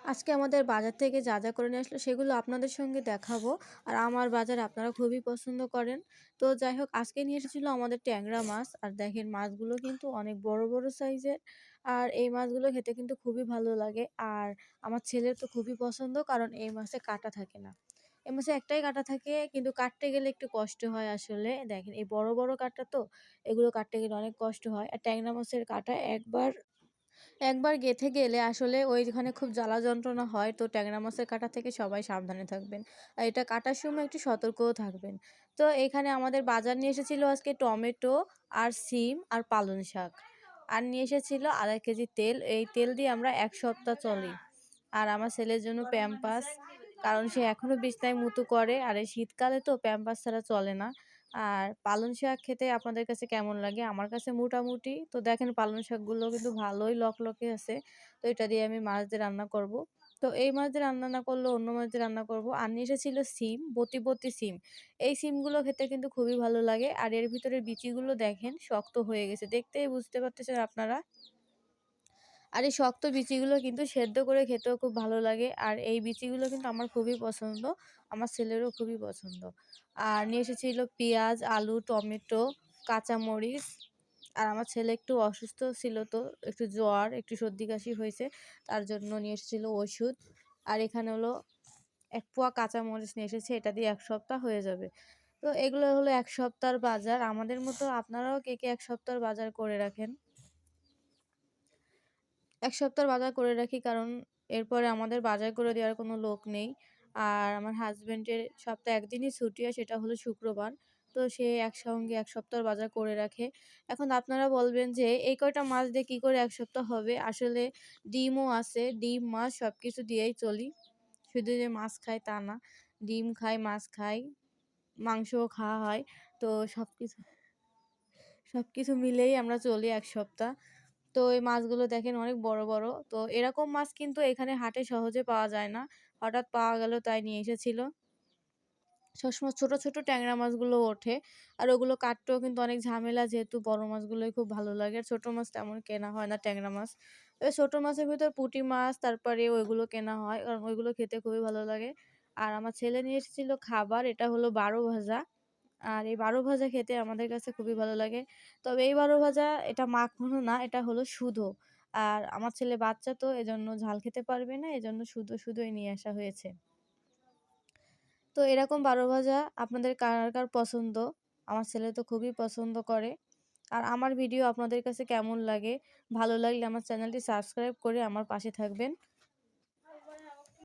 আজকে আমাদের বাজার থেকে যা করে নিয়ে আসলো সেগুলো আপনাদের সঙ্গে দেখাবো। আর আমার বাজার আপনারা খুবই পছন্দ করেন। তো যাই হোক আজকে নিয়ে এসেছিল আমাদের ট্যাংরা মাছ। আর দেখেন মাছগুলো কিন্তু অনেক বড়, বড় সাইজের। আর এই মাছগুলো খেতে কিন্তু খুবই ভালো লাগে। আর আমার ছেলের তো খুবই পছন্দ কারণ এই মাছে কাঁটা থাকে না। এই মাছে একটাই কাঁটা থাকে কিন্তু কাটতে গেলে একটু কষ্ট হয় আসলে। দেখেন এই বড়, বড় কাঁটা তো এগুলো কাটতে গেলে অনেক কষ্ট হয়। আর ট্যাংরা মাছের কাঁটা একবার গেঁথে গেলে আসলে ওইখানে খুব জ্বালা যন্ত্রণা হয়। তো ট্যাংরা মাছের কাঁটা থেকে সবাই সাবধানে থাকবেন। আর এটা কাটার সময় একটু সতর্কও থাকবেন। তো এখানে আমাদের বাজার নিয়ে এসেছিল আজকে টমেটো আর সিম আর পালং শাক। আর নিয়ে এসেছিল ২.৫ কেজি তেল। এই তেল দিয়ে আমরা ১ সপ্তাহ চলি। আর আমার ছেলের জন্য প্যাম্পাস, কারণ সে এখনো বিছনায় মুতু করে। আর এই শীতকালে তো প্যাম্পাস ছাড়া চলে না। আর পালং শাক খেতে আপনাদের কাছে কেমন লাগে? আমার কাছে মোটামুটি। তো দেখেন পালং শাকগুলো কিন্তু ভালোই লকলকে আছে। তো এটা দিয়ে আমি মাছ দিয়ে রান্না করব। তো এই মাছ দিয়ে রান্না না করলেও অন্য মাছ দিয়ে রান্না করব। আর নিয়ে এসেছিল সিম, বতি সিম। এই সিমগুলো খেতে কিন্তু খুবই ভালো লাগে। আর এর ভিতরের বিচিগুলো দেখেন শক্ত হয়ে গেছে। দেখতেই বুঝতে পারতেছেন আপনারা। আর এই শক্ত বিচিগুলো কিন্তু সেদ্ধ করে খেতেও খুব ভালো লাগে। আর এই বিচিগুলো কিন্তু আমার খুবই পছন্দ। আমার ছেলেরও খুবই পছন্দ। আর নিয়ে এসেছিল পেঁয়াজ, আলু, টমেটো, কাঁচামরিচ। আর আমার ছেলে একটু অসুস্থ ছিল, তো একটু জ্বর, একটু সর্দি কাশি হয়েছে। তার জন্য নিয়ে এসেছিল ওষুধ। আর এখানে হলো ১ পোয়া কাঁচামরিচ নিয়ে এসেছে। এটা দিয়ে ১ সপ্তাহ হয়ে যাবে। তো এগুলো হলো ১ সপ্তাহের বাজার। আমাদের মতো আপনারাও কে, কে ১ সপ্তাহের বাজার করে রাখেন? ১ সপ্তাহের বাজার করে রাখি কারণ এরপরে আমাদের বাজার করে দেওয়ার কোনো লোক নেই। আর আমার হাসব্যান্ডের সপ্তাহে ১ দিনই ছুটি হয়, সেটা হলো শুক্রবার। তো সে একসঙ্গে ১ সপ্তাহের বাজার করে রাখে। এখন আপনারা বলবেন যে এই কয়টা মাছ দিয়ে কী করে ১ সপ্তাহ হবে? আসলে ডিমও আছে, ডিম, মাছ সবকিছু দিয়েই চলি। শুধু যে মাছ খাই তা না। ডিম খাই, মাছ খাই, মাংসও খাওয়া হয়। তো সবকিছু মিলেই আমরা চলি ১ সপ্তাহ। তো এই মাছগুলো দেখেন অনেক বড়, বড়। তো এরকম মাছ কিন্তু এখানে হাটে সহজে পাওয়া যায় না। হঠাৎ পাওয়া গেল তাই নিয়ে এসেছিল। সবসময় ছোট, ছোট ট্যাংরা মাছগুলো ওঠে। আর ওগুলো কাটতেও কিন্তু অনেক ঝামেলা, যেহেতু বড় মাছগুলোই খুব ভালো লাগে। আর ছোট মাছ তেমন কেনা হয় না, ট্যাংরা মাছ। তবে ছোট মাছের ভিতর পুঁটি মাছ, তারপরে ওইগুলো কেনা হয়। কারণ ওইগুলো খেতে খুবই ভালো লাগে। আর আমার ছেলে নিয়ে এসেছিল খাবার, এটা হলো বারো ভাজা। আর এই বারো ভাজা খেতে আমাদের কাছে খুবই ভালো লাগে। তবে এই বারো ভাজা এটা মাখানো না, এটা হলো শুধু। আর আমার ছেলে বাচ্চা, তো এজন্য ঝাল খেতে পারবে না। এজন্য শুধুই নিয়ে আসা হয়েছে। তো এরকম বারো ভাজা আপনাদের কার পছন্দ? আমার ছেলে তো খুবই পছন্দ করে। আর আমার ভিডিও আপনাদের কাছে কেমন লাগে? ভালো লাগলে আমার চ্যানেলটি সাবস্ক্রাইব করে আমার পাশে থাকবেন।